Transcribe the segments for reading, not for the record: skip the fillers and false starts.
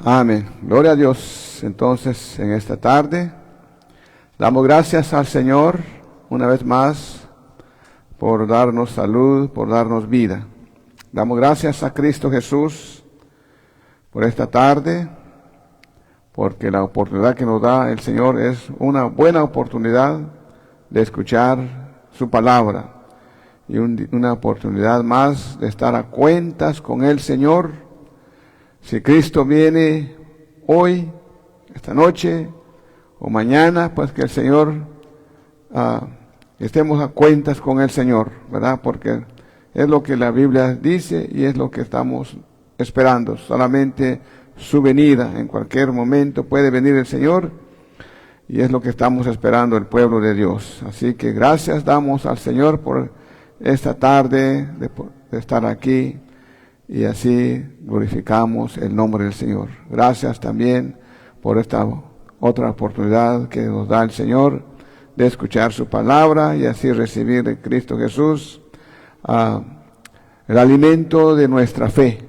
Amén. Gloria a Dios. Entonces, en esta tarde, damos gracias al Señor una vez más por darnos salud, por darnos vida. Damos gracias a Cristo Jesús por esta tarde, porque la oportunidad que nos da el Señor es una buena oportunidad de escuchar su palabra y una oportunidad más de estar a cuentas con el Señor. Si Cristo viene hoy, esta noche o mañana, pues que el Señor, estemos a cuentas con el Señor, ¿verdad? Porque es lo que la Biblia dice y es lo que estamos esperando. Solamente su venida, en cualquier momento puede venir el Señor y es lo que estamos esperando el pueblo de Dios. Así que gracias damos al Señor por esta tarde de estar aquí. Y así glorificamos el nombre del Señor. Gracias también por esta otra oportunidad que nos da el Señor de escuchar su palabra y así recibir de Cristo Jesús el alimento de nuestra fe.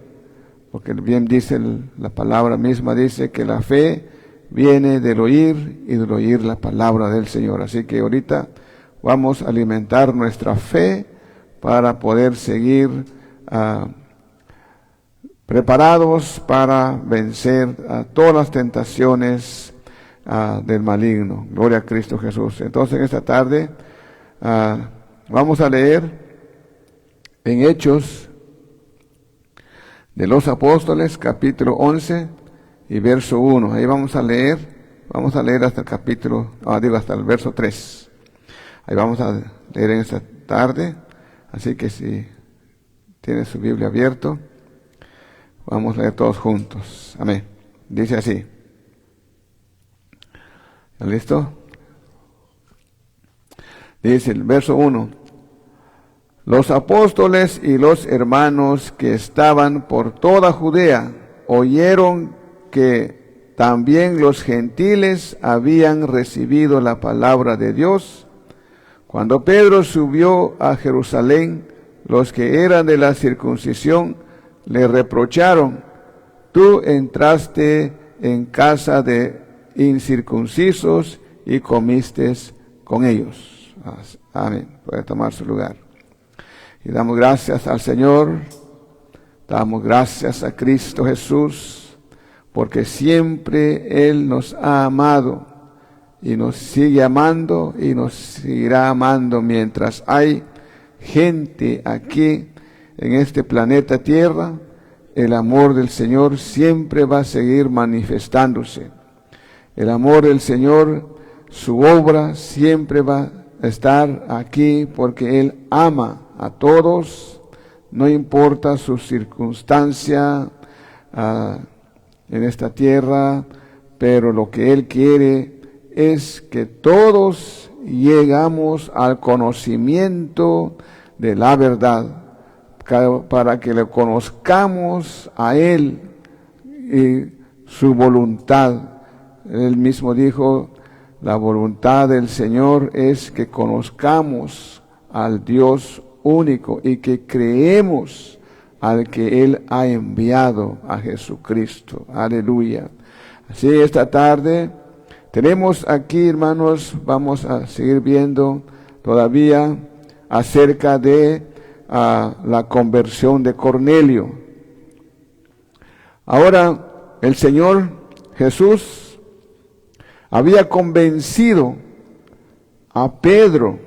Porque bien dice la palabra misma, dice que la fe viene del oír y del oír la palabra del Señor. Así que ahorita vamos a alimentar nuestra fe para poder seguir preparados para vencer a todas las tentaciones del maligno. Gloria a Cristo Jesús. Entonces en esta tarde vamos a leer en Hechos de los Apóstoles, capítulo 11 y verso 1. Ahí vamos a leer hasta el capítulo, hasta el verso 3. Ahí vamos a leer en esta tarde. Así que si tiene su Biblia abierto, vamos a leer todos juntos. Amén. Dice así. ¿Está listo? Dice el verso 1. Los apóstoles y los hermanos que estaban por toda Judea oyeron que también los gentiles habían recibido la palabra de Dios. Cuando Pedro subió a Jerusalén, los que eran de la circuncisión le reprocharon: tú entraste en casa de incircuncisos y comiste con ellos. Amén. Puede tomar su lugar. Y damos gracias al Señor, damos gracias a Cristo Jesús, porque siempre Él nos ha amado y nos sigue amando y nos seguirá amando mientras hay gente aquí en este planeta Tierra. El amor del Señor siempre va a seguir manifestándose. El amor del Señor, su obra siempre va a estar aquí porque Él ama a todos, no importa su circunstancia en esta tierra, pero lo que Él quiere es que todos llegamos al conocimiento de la verdad, para que le conozcamos a Él y su voluntad. Él mismo dijo: la voluntad del Señor es que conozcamos al Dios único y que creemos al que Él ha enviado, a Jesucristo. Aleluya. Así esta tarde tenemos aquí, hermanos, vamos a seguir viendo todavía acerca de la conversión de Cornelio. Ahora, el Señor Jesús había convencido a Pedro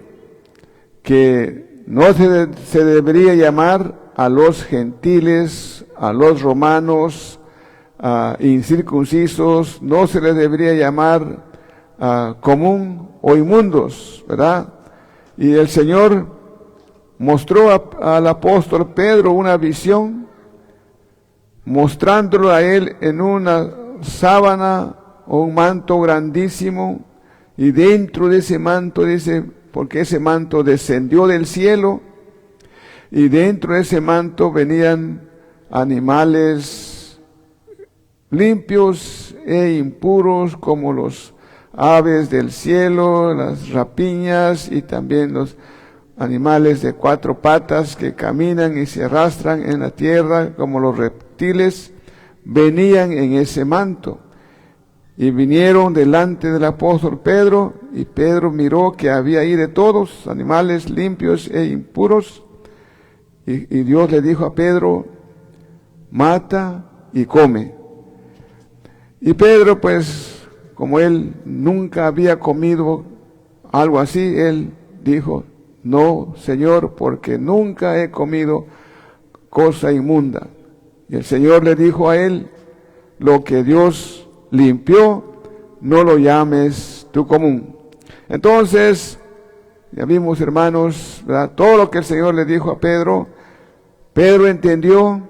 que no se debería llamar a los gentiles, a los romanos, incircuncisos, no se les debería llamar común o inmundos, ¿verdad? Y el Señor mostró al apóstol Pedro una visión, mostrándolo a él en una sábana o un manto grandísimo, y dentro de ese manto, dice, porque ese manto descendió del cielo, y dentro de ese manto venían animales limpios e impuros, como los aves del cielo, las rapiñas y también los animales de 4 patas que caminan y se arrastran en la tierra, como los reptiles, venían en ese manto. Y vinieron delante del apóstol Pedro, y Pedro miró que había ahí de todos, animales limpios e impuros. Y Dios le dijo a Pedro, mata y come. Y Pedro, pues, como él nunca había comido algo así, él dijo, no, Señor, porque nunca he comido cosa inmunda. Y el Señor le dijo a él, lo que Dios limpió, no lo llames tú común. Entonces, ya vimos, hermanos, ¿verdad?, todo lo que el Señor le dijo a Pedro. Pedro entendió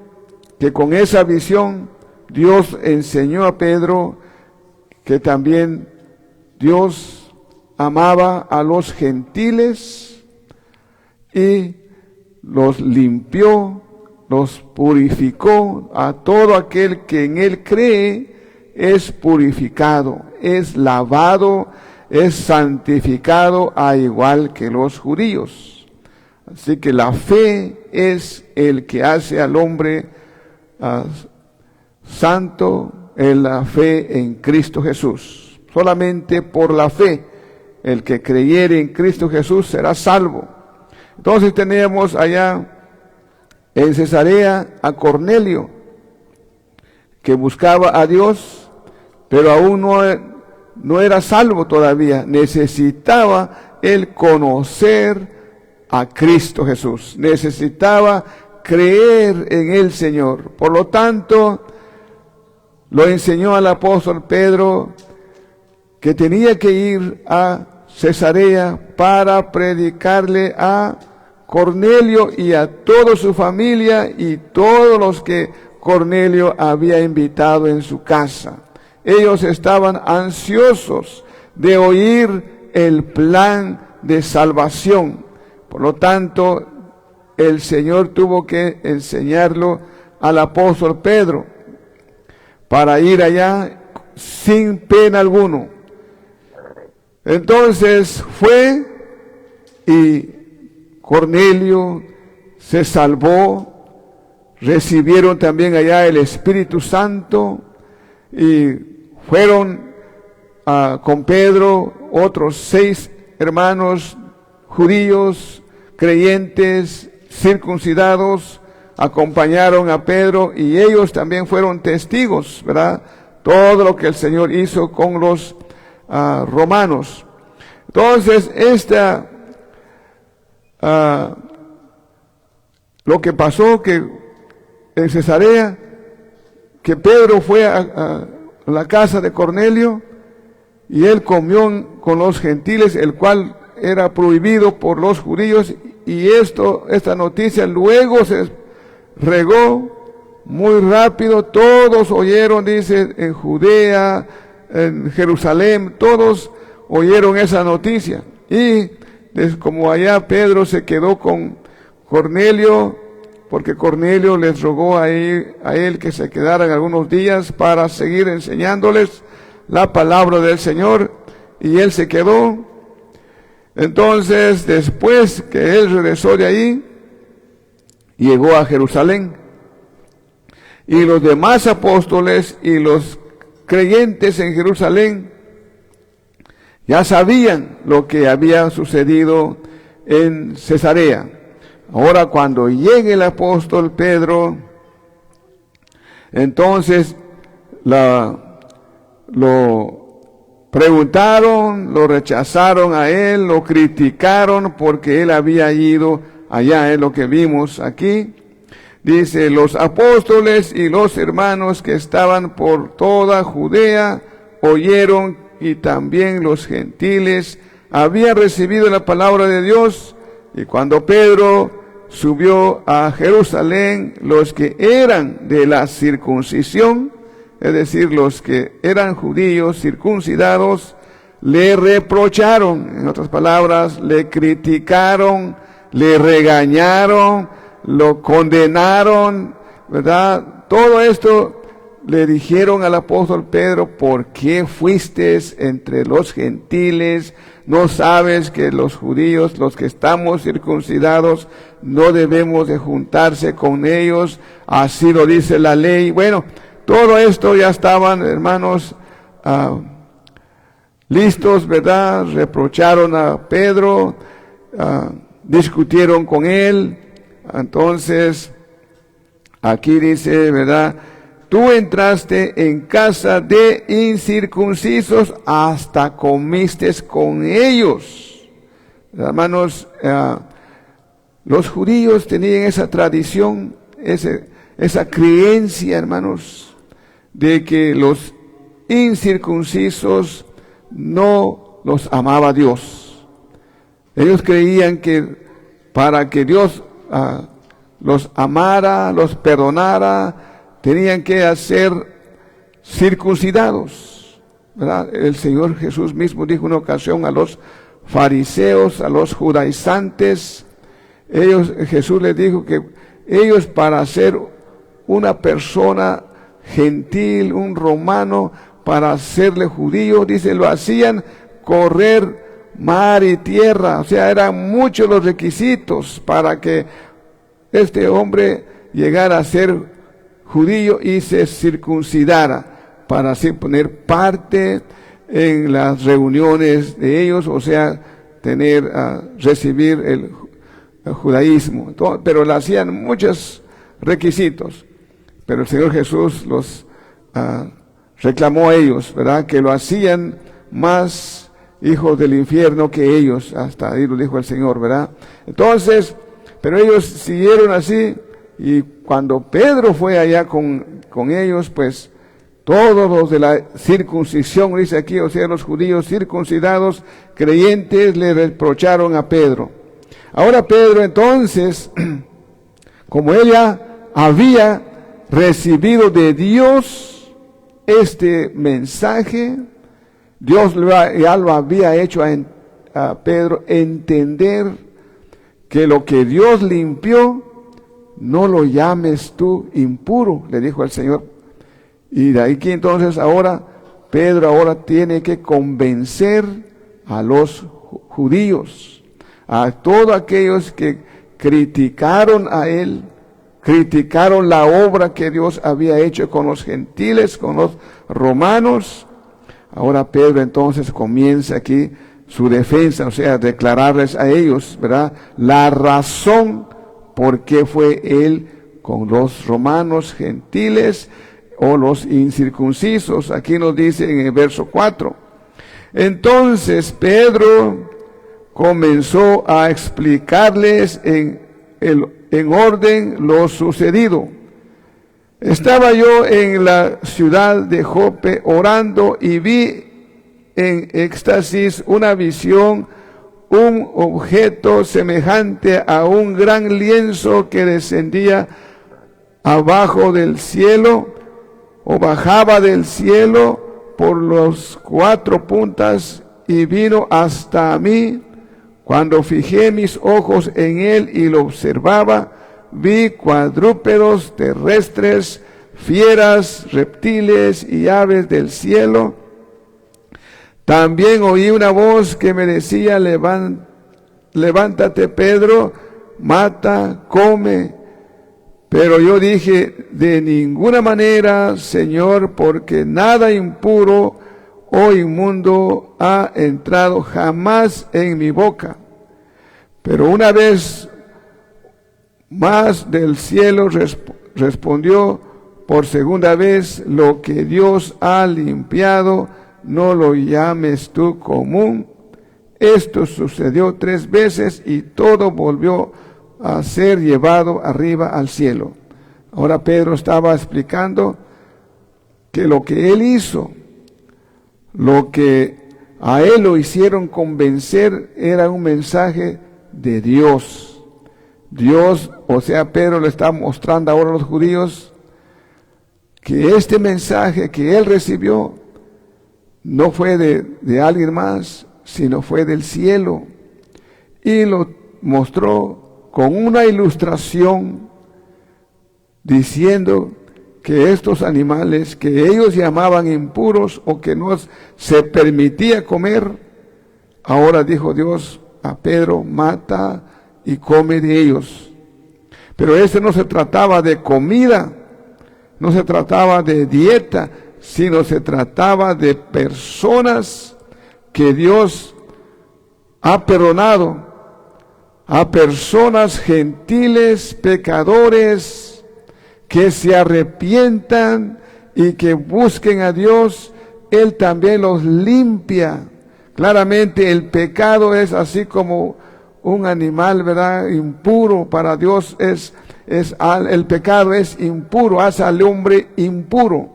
que con esa visión Dios enseñó a Pedro que también Dios amaba a los gentiles y los limpió, los purificó. A todo aquel que en Él cree es purificado, es lavado, es santificado, a igual que los judíos. Así que la fe es el que hace al hombre santo, en la fe en Cristo Jesús. Solamente por la fe, el que creyere en Cristo Jesús será salvo. Entonces tenemos allá en Cesarea a Cornelio, que buscaba a Dios, pero aún no era salvo todavía. Necesitaba él conocer a Cristo Jesús. Necesitaba creer en el Señor. Por lo tanto, lo enseñó al apóstol Pedro que tenía que ir a Cesarea para predicarle a Cornelio y a toda su familia y todos los que Cornelio había invitado en su casa. Ellos estaban ansiosos de oír el plan de salvación. Por lo tanto, el Señor tuvo que enseñarlo al apóstol Pedro para ir allá sin pena alguno. Entonces fue y Cornelio se salvó, recibieron también allá el Espíritu Santo y fueron con Pedro otros 6 hermanos judíos, creyentes, circuncidados, acompañaron a Pedro y ellos también fueron testigos, ¿verdad? Todo lo que el Señor hizo con los romanos. Entonces, lo que pasó que en Cesarea, que Pedro fue a la casa de Cornelio y él comió con los gentiles, el cual era prohibido por los judíos, y esta noticia luego se regó muy rápido. Todos oyeron, dice, en Judea, en Jerusalén, todos oyeron esa noticia. Y como allá Pedro se quedó con Cornelio, porque Cornelio les rogó a él que se quedaran algunos días para seguir enseñándoles la palabra del Señor, y él se quedó. Entonces, después que él regresó de ahí, llegó a Jerusalén, y los demás apóstoles y los creyentes en Jerusalén ya sabían lo que había sucedido en Cesarea. Ahora, cuando llegue el apóstol Pedro, entonces lo preguntaron, lo rechazaron a él, lo criticaron porque él había ido allá, es lo que vimos aquí. Dice, los apóstoles y los hermanos que estaban por toda Judea oyeron, y también los gentiles habían recibido la palabra de Dios. Y cuando Pedro subió a Jerusalén, los que eran de la circuncisión, es decir, los que eran judíos circuncidados, le reprocharon, en otras palabras, le criticaron, le regañaron, lo condenaron, ¿verdad? Todo esto le dijeron al apóstol Pedro, ¿por qué fuiste entre los gentiles? ¿No sabes que los judíos, los que estamos circuncidados, no debemos de juntarse con ellos? Así lo dice la ley. Bueno, todo esto ya estaban, hermanos, listos, ¿verdad? Reprocharon a Pedro, discutieron con él. Entonces, aquí dice, ¿verdad? Tú entraste en casa de incircuncisos hasta comiste con ellos. Hermanos, los judíos tenían esa tradición, esa creencia, hermanos, de que los incircuncisos no los amaba Dios. Ellos creían que para que Dios los amara, los perdonara, tenían que ser circuncidados, ¿verdad? El Señor Jesús mismo dijo una ocasión a los fariseos, a los judaizantes, Jesús les dijo que ellos, para ser una persona gentil, un romano, para hacerle judío, dice, lo hacían correr mar y tierra. O sea, eran muchos los requisitos para que este hombre llegara a ser judío y se circuncidara, para así poner parte en las reuniones de ellos, o sea, recibir el judaísmo. Pero le hacían muchos requisitos, pero el Señor Jesús los reclamó a ellos, ¿verdad? Que lo hacían más hijos del infierno que ellos, hasta ahí lo dijo el Señor, ¿verdad? Entonces, pero ellos siguieron así, y cuando Pedro fue allá con ellos, pues todos los de la circuncisión, dice aquí, o sea, los judíos circuncidados, creyentes, le reprocharon a Pedro. Ahora Pedro, entonces, como él había recibido de Dios este mensaje, Dios ya lo había hecho a Pedro entender que lo que Dios limpió, no lo llames tú impuro, le dijo el Señor. Y de aquí entonces Pedro tiene que convencer a los judíos, a todos aquellos que criticaron a él, criticaron la obra que Dios había hecho con los gentiles, con los romanos. Ahora Pedro entonces comienza aquí su defensa, o sea, declararles a ellos, ¿verdad?, la razón por qué fue él con los romanos gentiles o los incircuncisos. Aquí nos dice en el verso 4. Entonces Pedro comenzó a explicarles en orden lo sucedido. Estaba yo en la ciudad de Jope orando y vi en éxtasis una visión, un objeto semejante a un gran lienzo que descendía abajo del cielo o bajaba del cielo por las 4 puntas y vino hasta mí. Cuando fijé mis ojos en él y lo observaba, vi cuadrúpedos terrestres, fieras, reptiles y aves del cielo. También oí una voz que me decía, levántate Pedro, mata, come. Pero yo dije, de ninguna manera, Señor, porque nada impuro o inmundo ha entrado jamás en mi boca. Pero una vez más del cielo respondió por segunda vez, lo que Dios ha limpiado, no lo llames tú común. Esto sucedió 3 veces y todo volvió a ser llevado arriba al cielo. Ahora Pedro estaba explicando que lo que él hizo, lo que a él lo hicieron convencer, era un mensaje de Dios. Dios, o sea, Pedro le está mostrando ahora a los judíos que este mensaje que él recibió no fue de alguien más, sino fue del cielo. Y lo mostró con una ilustración diciendo que estos animales que ellos llamaban impuros o que no se permitía comer, ahora dijo Dios a Pedro, mata y come de ellos. Pero no se trataba de comida, no se trataba de dieta, sino se trataba de personas que Dios ha perdonado, a personas gentiles, pecadores, que se arrepientan y que busquen a Dios. Él también los limpia. Claramente el pecado es así como un animal, ¿verdad? Impuro para Dios el pecado es impuro, hace al hombre impuro.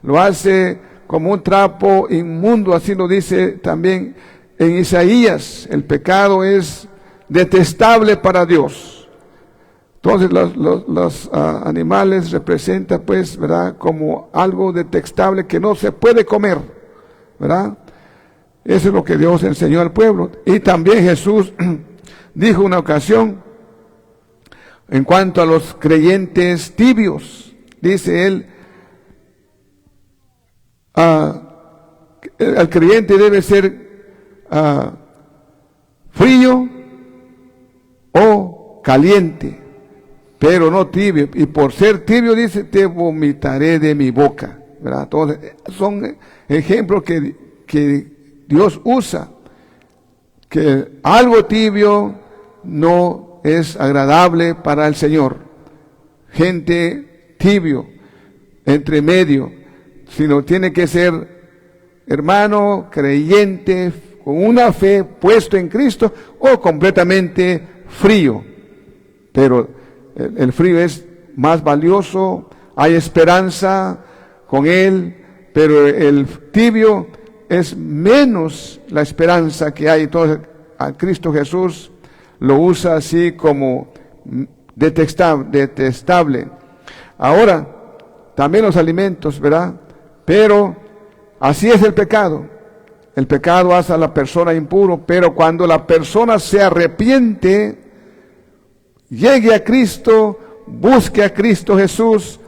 Lo hace como un trapo inmundo, así lo dice también en Isaías. El pecado es detestable para Dios. Entonces los animales representan, pues, ¿verdad?, como algo detestable que no se puede comer, ¿verdad? Eso es lo que Dios enseñó al pueblo. Y también Jesús dijo una ocasión, en cuanto a los creyentes tibios, dice él, el creyente debe ser frío o caliente, pero no tibio. Y por ser tibio, dice, te vomitaré de mi boca, ¿verdad? Entonces, son ejemplos que Dios usa, que algo tibio no es agradable para el Señor. Gente tibio, entre medio, sino tiene que ser hermano, creyente, con una fe puesto en Cristo, o completamente frío. Pero el frío es más valioso, hay esperanza con él, pero el tibio es menos la esperanza que hay. Entonces, a Cristo Jesús lo usa así como detestable. Ahora, también los alimentos, ¿verdad? Pero así es el pecado. El pecado hace a la persona impuro, pero cuando la persona se arrepiente, llegue a Cristo, busque a Cristo Jesús,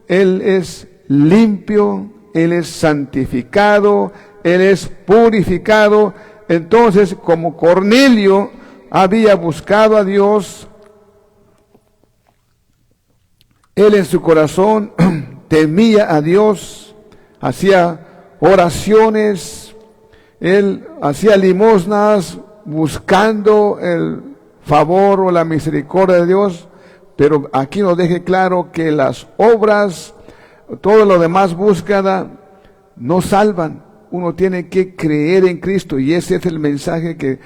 Él es limpio, Él es santificado, Él es purificado. Entonces, como Cornelio había buscado a Dios, él en su corazón temía a Dios, hacía oraciones, él hacía limosnas buscando el favor o la misericordia de Dios. Pero aquí nos deje claro que las obras, todo lo demás búsqueda, no salvan. Uno tiene que creer en Cristo, y ese es el mensaje que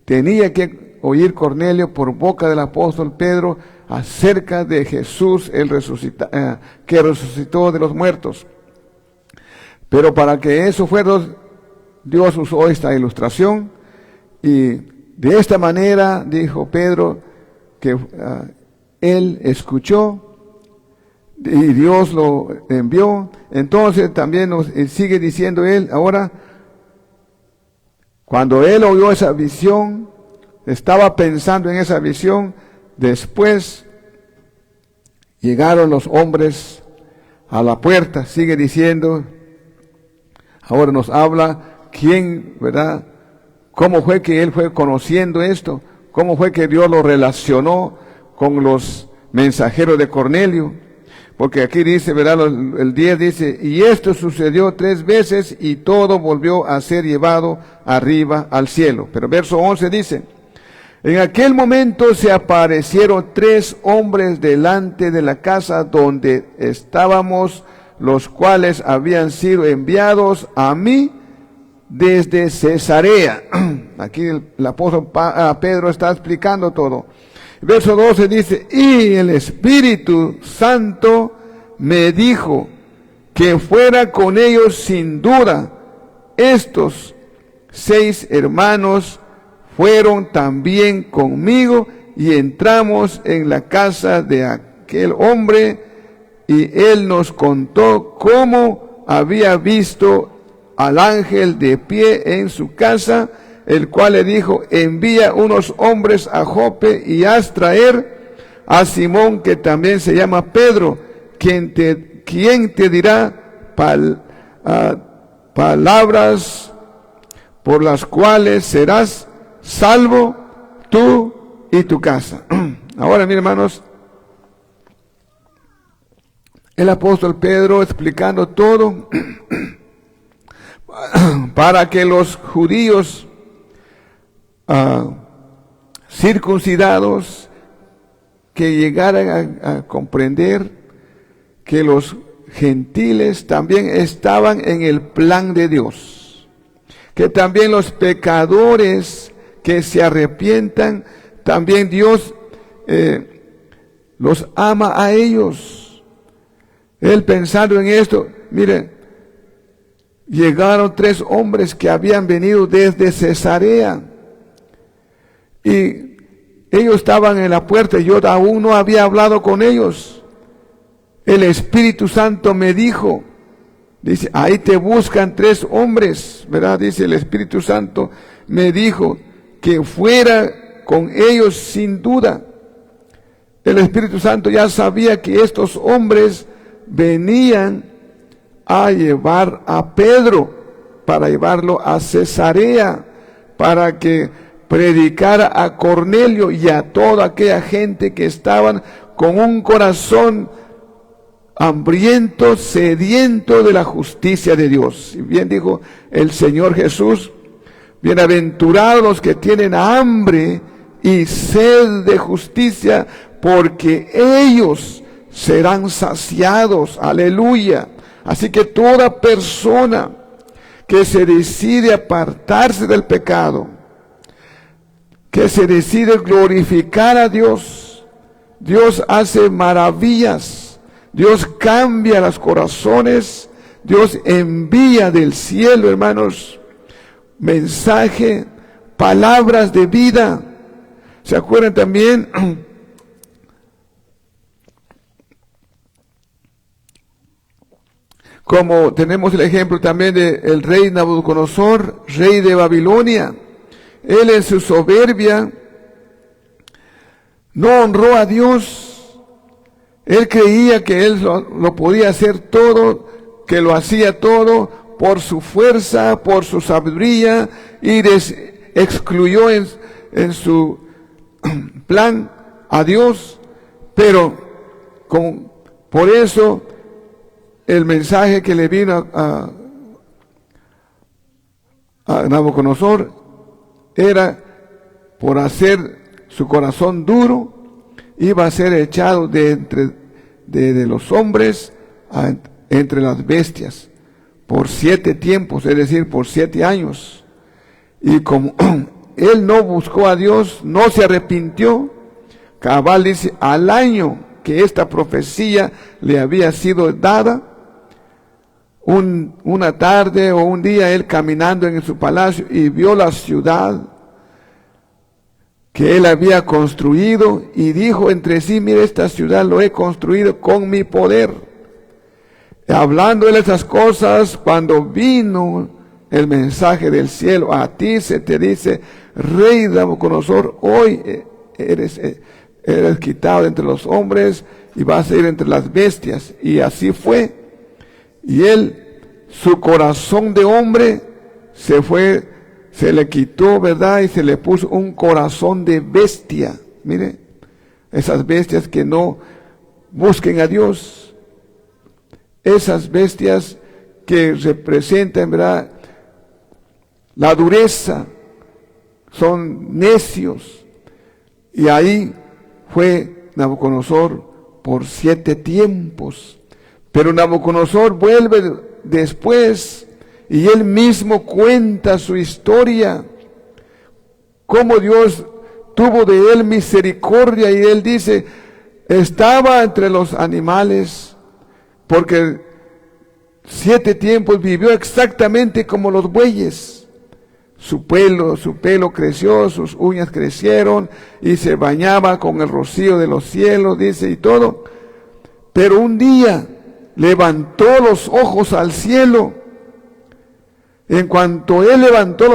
tenía que oír Cornelio por boca del apóstol Pedro acerca de Jesús, que resucitó de los muertos. Pero para que eso fuera, Dios usó esta ilustración, y de esta manera dijo Pedro que él escuchó y Dios lo envió. Entonces también nos sigue diciendo él ahora, cuando él oyó esa visión, estaba pensando en esa visión, después llegaron los hombres a la puerta. Sigue diciendo, ahora nos habla quién, ¿verdad? ¿Cómo fue que él fue conociendo esto? ¿Cómo fue que Dios lo relacionó con los mensajeros de Cornelio? Porque aquí dice, ¿verdad? El 10 dice, y esto sucedió 3 veces y todo volvió a ser llevado arriba al cielo. Pero verso 11 dice, en aquel momento se aparecieron 3 hombres delante de la casa donde estábamos, los cuales habían sido enviados a mí desde Cesarea. Aquí el apóstol Pedro está explicando todo. Verso 12 dice, y el Espíritu Santo me dijo que fuera con ellos sin duda. Estos 6 hermanos fueron también conmigo y entramos en la casa de aquel hombre, y él nos contó cómo había visto al ángel de pie en su casa, el cual le dijo, envía unos hombres a Jope y haz traer a Simón, que también se llama Pedro, quien te dirá palabras por las cuales serás salvo tú y tu casa. Ahora, mis hermanos, el apóstol Pedro explicando todo para que los judíos circuncidados que llegaran a comprender que los gentiles también estaban en el plan de Dios, que también los pecadores que se arrepientan, también Dios los ama a ellos. Él pensando en esto, mire, llegaron 3 hombres que habían venido desde Cesarea y ellos estaban en la puerta y yo aún no había hablado con ellos. El Espíritu Santo me dijo, dice, ahí te buscan 3 hombres, ¿verdad? Dice, el Espíritu Santo me dijo que fuera con ellos sin duda. El Espíritu Santo ya sabía que estos hombres venían a llevar a Pedro, para llevarlo a Cesarea, para que predicara a Cornelio y a toda aquella gente que estaban con un corazón hambriento, sediento de la justicia de Dios. Y bien dijo el Señor Jesús, bienaventurados los que tienen hambre y sed de justicia, porque ellos serán saciados. Aleluya. Así que toda persona que se decide apartarse del pecado, que se decide glorificar a Dios, Dios hace maravillas, Dios cambia los corazones, Dios envía del cielo, hermanos, mensaje, palabras de vida. ¿Se acuerdan también? Como tenemos el ejemplo también del rey Nabucodonosor, rey de Babilonia. Él en su soberbia no honró a Dios. Él creía que él lo podía hacer todo, que lo hacía todo por su fuerza, por su sabiduría, y excluyó en su plan a Dios. Pero por eso el mensaje que le vino a Nabucodonosor era, por hacer su corazón duro, iba a ser echado de los hombres entre las bestias por 7 tiempos, es decir, por 7 años. Y como él no buscó a Dios, no se arrepintió, cabal dice, al año que esta profecía le había sido dada, una tarde o un día él caminando en su palacio y vio la ciudad que él había construido y dijo entre sí, mire, esta ciudad lo he construido con mi poder. Hablando él esas cosas, cuando vino el mensaje del cielo, a ti se te dice, rey Nabucodonosor, hoy eres quitado de entre los hombres y vas a ir entre las bestias. Y así fue. Y él, su corazón de hombre se le quitó, ¿verdad? Y se le puso un corazón de bestia. Mire, esas bestias que no busquen a Dios. Esas bestias que representan, ¿verdad?, la dureza. Son necios. Y ahí fue Nabucodonosor por 7 tiempos. Pero Nabucodonosor vuelve después y él mismo cuenta su historia, cómo Dios tuvo de él misericordia, y él dice, estaba entre los animales, porque 7 tiempos vivió exactamente como los bueyes. Su pelo creció, sus uñas crecieron, y se bañaba con el rocío de los cielos, dice, y todo. Pero un día levantó los ojos al cielo. En cuanto él levantó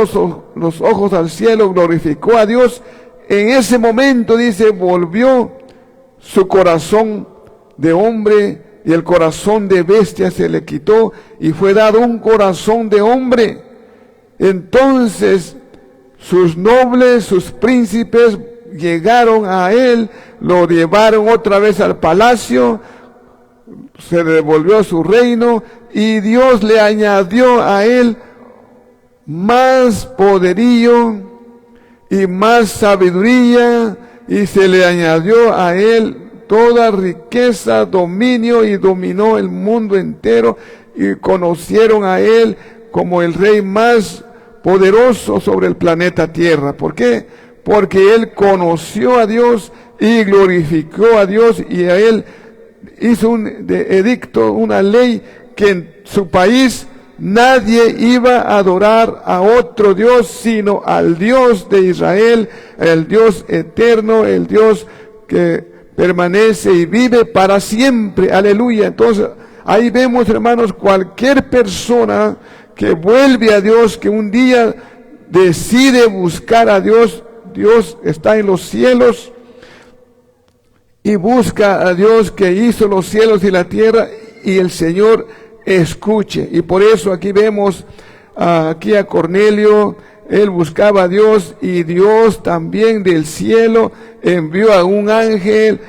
los ojos al cielo, glorificó a Dios. En ese momento, dice, volvió su corazón de hombre y el corazón de bestia se le quitó y fue dado un corazón de hombre. Entonces sus nobles, sus príncipes llegaron a él, lo llevaron otra vez al palacio, se devolvió su reino y Dios le añadió a él más poderío y más sabiduría, y se le añadió a él toda riqueza, dominio, y dominó el mundo entero, y conocieron a él como el rey más poderoso sobre el planeta Tierra. ¿Por qué? Porque él conoció a Dios y glorificó a Dios, y a él hizo un edicto, una ley, que en su país nadie iba a adorar a otro Dios, sino al Dios de Israel, el Dios eterno, el Dios que permanece y vive para siempre. Aleluya. Entonces, ahí vemos, hermanos, cualquier persona que vuelve a Dios, que un día decide buscar a Dios, Dios está en los cielos, y busca a Dios que hizo los cielos y la tierra, y el Señor escuche. Y por eso aquí vemos aquí a Cornelio. Él buscaba a Dios, y Dios también del cielo envió a un ángel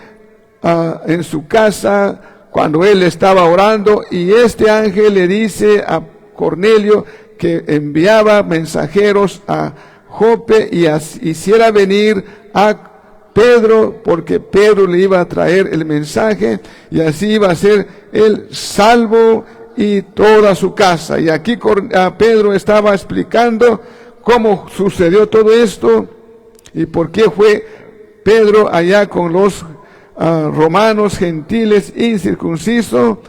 en su casa cuando él estaba orando, y este ángel le dice a Cornelio que enviaba mensajeros a Jope y hiciera venir a Pedro, porque Pedro le iba a traer el mensaje, y así iba a ser él salvo y toda su casa. Y aquí Pedro estaba explicando cómo sucedió todo esto y por qué fue Pedro allá con los romanos, gentiles, incircuncisos.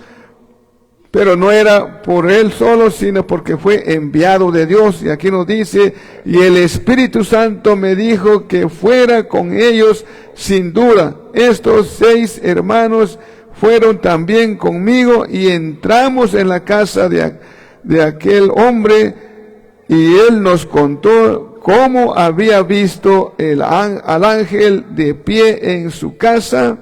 Pero no era por él solo, sino porque fue enviado de Dios. Y aquí nos dice, y el Espíritu Santo me dijo que fuera con ellos sin duda. Estos 6 hermanos fueron también conmigo, y entramos en la casa de aquel hombre, y él nos contó cómo había visto al ángel de pie en su casa,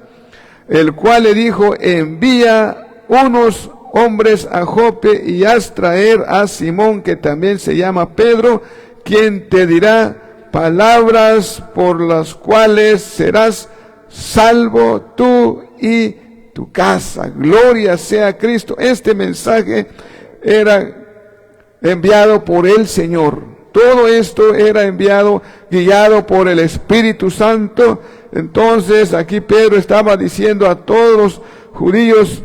el cual le dijo, envía unos hombres a Jope y haz traer a Simón, que también se llama Pedro, quien te dirá palabras por las cuales serás salvo tú y tu casa. Gloria sea a Cristo. Este mensaje era enviado por el Señor. Todo esto era enviado, guiado por el Espíritu Santo. Entonces aquí Pedro estaba diciendo a todos los judíos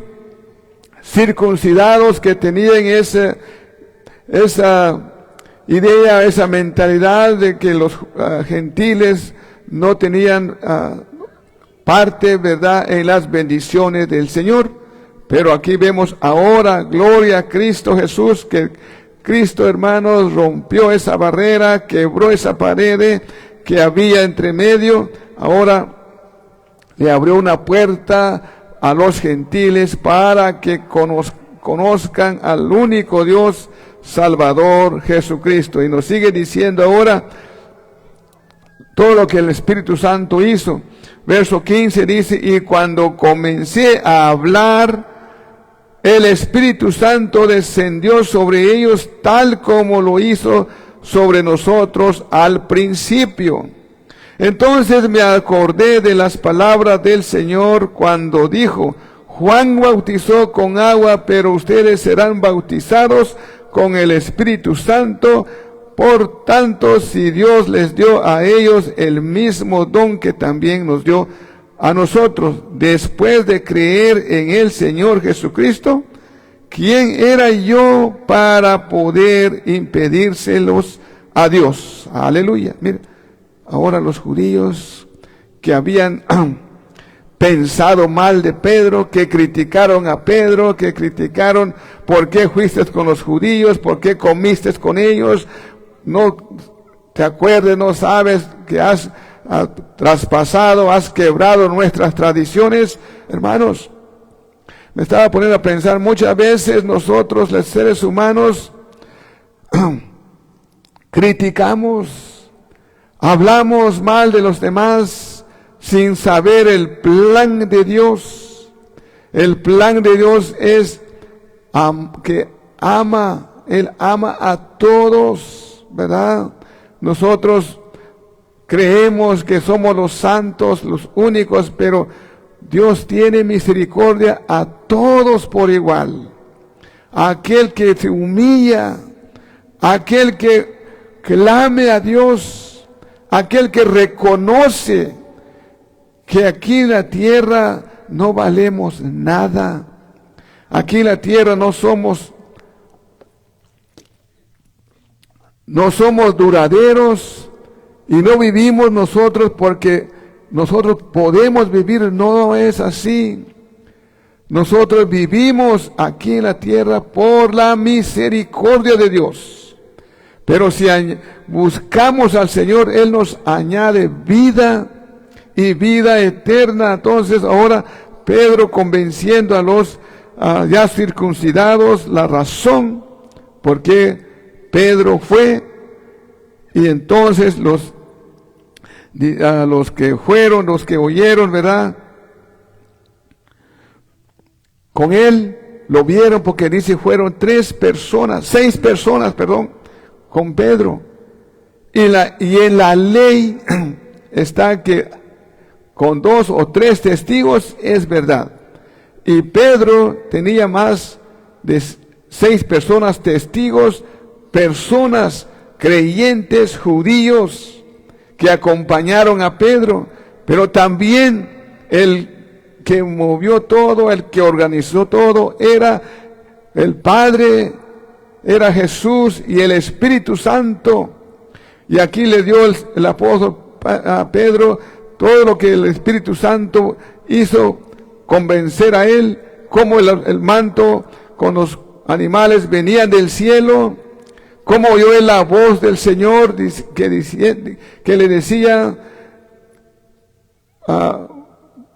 circuncidados que tenían esa idea, esa mentalidad de que los gentiles no tenían parte, ¿verdad?, en las bendiciones del Señor. Pero aquí vemos ahora, gloria a Cristo Jesús, que Cristo, hermanos, rompió esa barrera, quebró esa pared que había entre medio. Ahora le abrió una puerta a los gentiles para que conozcan al único Dios Salvador, Jesucristo. Y nos sigue diciendo ahora todo lo que el Espíritu Santo hizo. Verso 15 dice, y cuando comencé a hablar, el Espíritu Santo descendió sobre ellos tal como lo hizo sobre nosotros al principio. Entonces me acordé de las palabras del Señor cuando dijo, Juan bautizó con agua, pero ustedes serán bautizados con el Espíritu Santo. Por tanto, si Dios les dio a ellos el mismo don que también nos dio a nosotros, después de creer en el Señor Jesucristo, ¿quién era yo para poder impedírselos a Dios? Aleluya. Mira, ahora los judíos que habían pensado mal de Pedro, que criticaron a Pedro, que criticaron por qué fuiste con los judíos, por qué comiste con ellos, no te acuerdas, no sabes que has traspasado, has quebrado nuestras tradiciones. Hermanos, me estaba poniendo a pensar, muchas veces nosotros, los seres humanos, criticamos, hablamos mal de los demás sin saber el plan de Dios. El plan de Dios es que Él ama a todos, ¿verdad? Nosotros creemos que somos los santos, los únicos, pero Dios tiene misericordia a todos por igual. Aquel que se humilla, aquel que clame a Dios, aquel que reconoce que aquí en la tierra no valemos nada. Aquí en la tierra no somos duraderos y no vivimos nosotros porque nosotros podemos vivir. No es así. Nosotros vivimos aquí en la tierra por la misericordia de Dios. Pero si buscamos al Señor, Él nos añade vida y vida eterna. Entonces ahora Pedro, convenciendo a los ya circuncidados la razón por qué Pedro fue, y entonces los que fueron, los que oyeron, ¿verdad? Con él lo vieron, porque dice fueron 6 personas, con Pedro. Y en la ley está que con 2 o 3 testigos es verdad. Y Pedro tenía más de 6 personas testigos, personas creyentes judíos que acompañaron a Pedro, pero también el que movió todo, el que organizó todo, era el Padre, era Jesús y el Espíritu Santo. Y aquí le dio el apóstol a Pedro todo lo que el Espíritu Santo hizo convencer a él, cómo el manto con los animales venían del cielo, cómo oyó él la voz del Señor que le decía a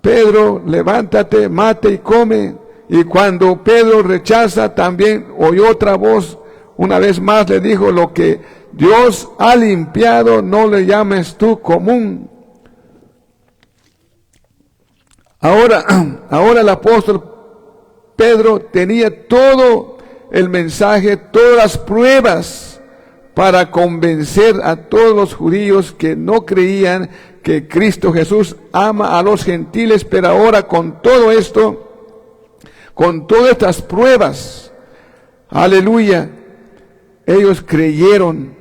Pedro, levántate, mate y come. Y cuando Pedro rechaza, también oyó otra voz, una vez más le dijo, lo que Dios ha limpiado, no le llames tú común. Ahora el apóstol Pedro tenía todo el mensaje, todas las pruebas para convencer a todos los judíos que no creían que Cristo Jesús ama a los gentiles. Pero ahora con todo esto, con todas estas pruebas, aleluya, ellos creyeron,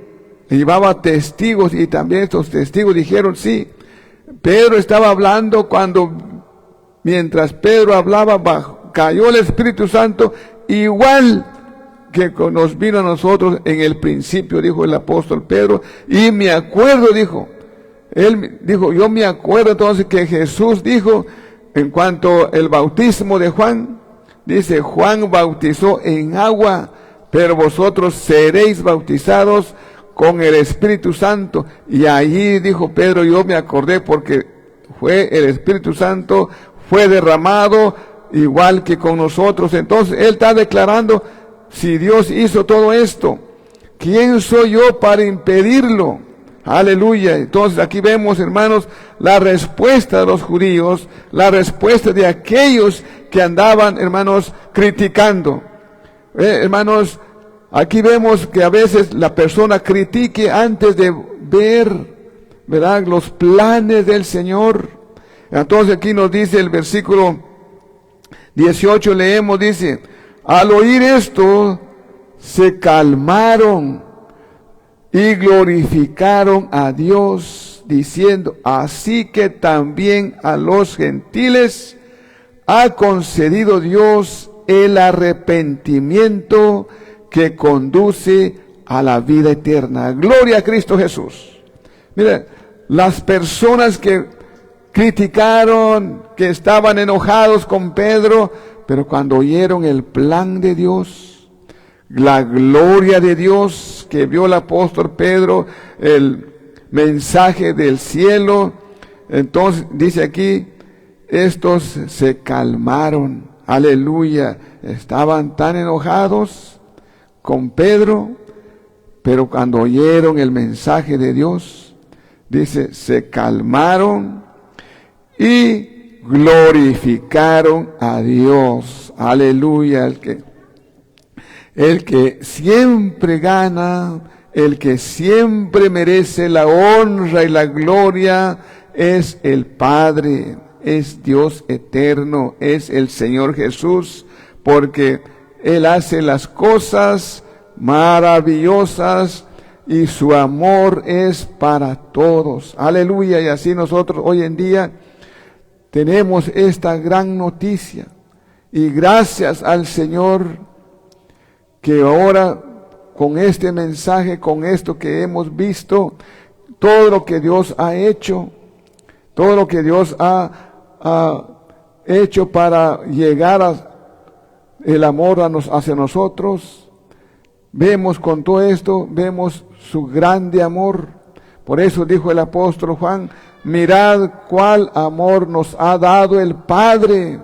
llevaba testigos, y también estos testigos dijeron, sí, Pedro estaba hablando mientras Pedro hablaba, cayó el Espíritu Santo, igual que nos vino a nosotros en el principio, dijo el apóstol Pedro. Y me acuerdo, él dijo, yo me acuerdo entonces que Jesús dijo, en cuanto al bautismo de Juan, dice, Juan bautizó en agua, pero vosotros seréis bautizados con el Espíritu Santo. Y allí dijo Pedro, yo me acordé, porque fue el Espíritu Santo, fue derramado igual que con nosotros. Entonces él está declarando, si Dios hizo todo esto, ¿quién soy yo para impedirlo? Aleluya. Entonces aquí vemos, hermanos, la respuesta de los judíos, la respuesta de aquellos que andaban, hermanos, criticando. Hermanos, aquí vemos que a veces la persona critique antes de ver, ¿verdad?, los planes del Señor. Entonces aquí nos dice el versículo 18, leemos, dice, al oír esto, se calmaron y glorificaron a Dios, diciendo, así que también a los gentiles ha concedido Dios el arrepentimiento que conduce a la vida eterna. Gloria a Cristo Jesús. Mira, las personas que criticaron, que estaban enojados con Pedro, pero cuando oyeron el plan de Dios, la gloria de Dios que vio el apóstol Pedro, el mensaje del cielo, entonces dice aquí, estos se calmaron, aleluya. Estaban tan enojados con Pedro, pero cuando oyeron el mensaje de Dios, dice, se calmaron y glorificaron a Dios. Aleluya. El que siempre gana, el que siempre merece la honra y la gloria es el Padre. es Dios eterno, es el Señor Jesús, porque Él hace las cosas maravillosas y su amor es para todos. Aleluya. Y así nosotros hoy en día tenemos esta gran noticia. Y gracias al Señor que ahora con este mensaje, con esto que hemos visto, todo lo que Dios ha hecho, todo lo que Dios ha hecho para llegar a el amor hacia nosotros, vemos con todo esto, vemos su grande amor. Por eso dijo el apóstol Juan, mirad cuál amor nos ha dado el Padre,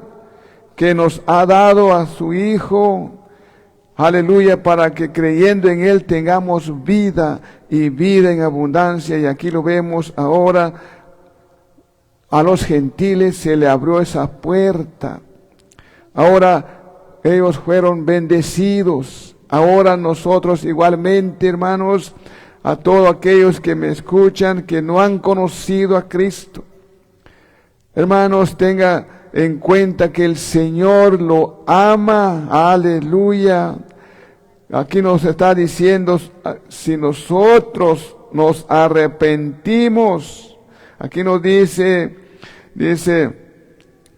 que nos ha dado a su Hijo, aleluya, para que creyendo en Él tengamos vida y vida en abundancia. Y aquí lo vemos ahora, a los gentiles se le abrió esa puerta. Ahora ellos fueron bendecidos. Ahora nosotros igualmente, hermanos, a todos aquellos que me escuchan, que no han conocido a Cristo, hermanos, tenga en cuenta que el Señor lo ama. Aleluya. Aquí nos está diciendo, si nosotros nos arrepentimos, aquí nos dice,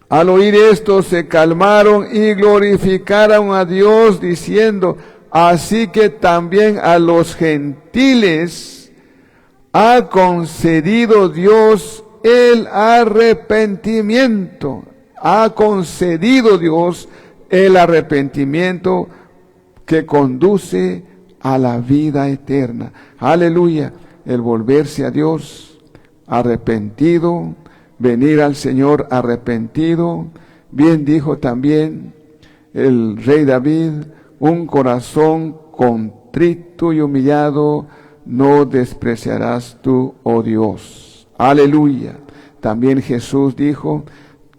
al oír esto se calmaron y glorificaron a Dios diciendo, así que también a los gentiles ha concedido Dios el arrepentimiento. Ha concedido Dios el arrepentimiento que conduce a la vida eterna. Aleluya. El volverse a Dios arrepentido, venir al Señor arrepentido. Bien dijo también el rey David, un corazón contrito y humillado no despreciarás tú, oh Dios. Aleluya. También Jesús dijo,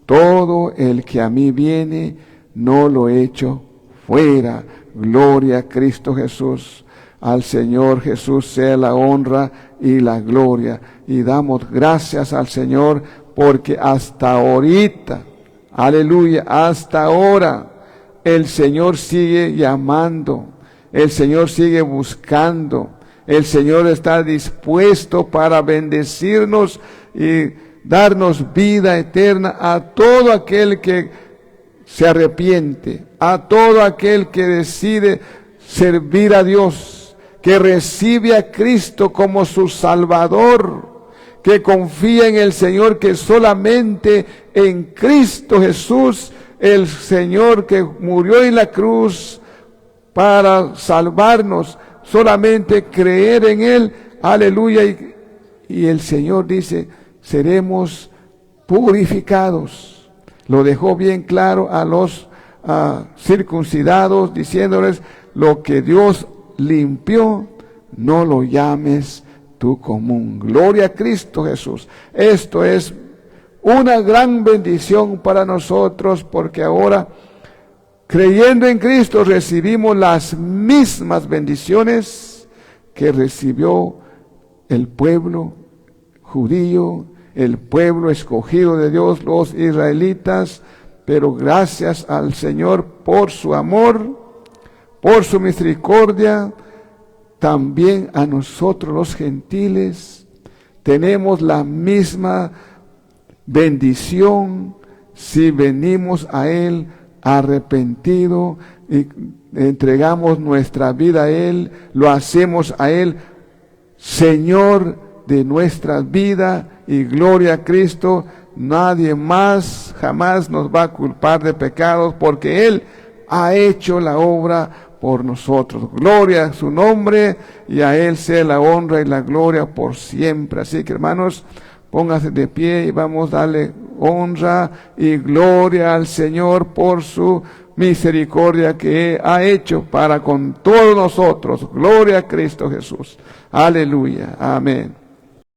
todo el que a mí viene, no lo echo fuera. Gloria a Cristo Jesús. Al Señor Jesús sea la honra y la gloria. Y damos gracias al Señor porque hasta ahorita, aleluya, hasta ahora, el Señor sigue llamando. El Señor sigue buscando. El Señor está dispuesto para bendecirnos y darnos vida eterna a todo aquel que se arrepiente, a todo aquel que decide servir a Dios, que recibe a Cristo como su Salvador, que confía en el Señor, que solamente en Cristo Jesús, el Señor que murió en la cruz para salvarnos, solamente creer en Él, aleluya, y el Señor dice, seremos purificados. Lo dejó bien claro a los circuncidados, diciéndoles, lo que Dios limpió, no lo llames tú común. Gloria a Cristo Jesús. Esto es una gran bendición para nosotros, porque ahora, creyendo en Cristo, recibimos las mismas bendiciones que recibió el pueblo judío, el pueblo escogido de Dios, los israelitas. Pero gracias al Señor por su amor, por su misericordia, también a nosotros los gentiles tenemos la misma bendición si venimos a Él arrepentido y entregamos nuestra vida a Él, lo hacemos a Él Señor de nuestra vida, y gloria a Cristo. Nadie más jamás nos va a culpar de pecados, porque Él ha hecho la obra por nosotros. Gloria a su nombre, y a Él sea la honra y la gloria por siempre. Así que, hermanos, pónganse de pie y vamos a darle honra y gloria al Señor por su misericordia que ha hecho para con todos nosotros. Gloria a Cristo Jesús. Aleluya. Amén.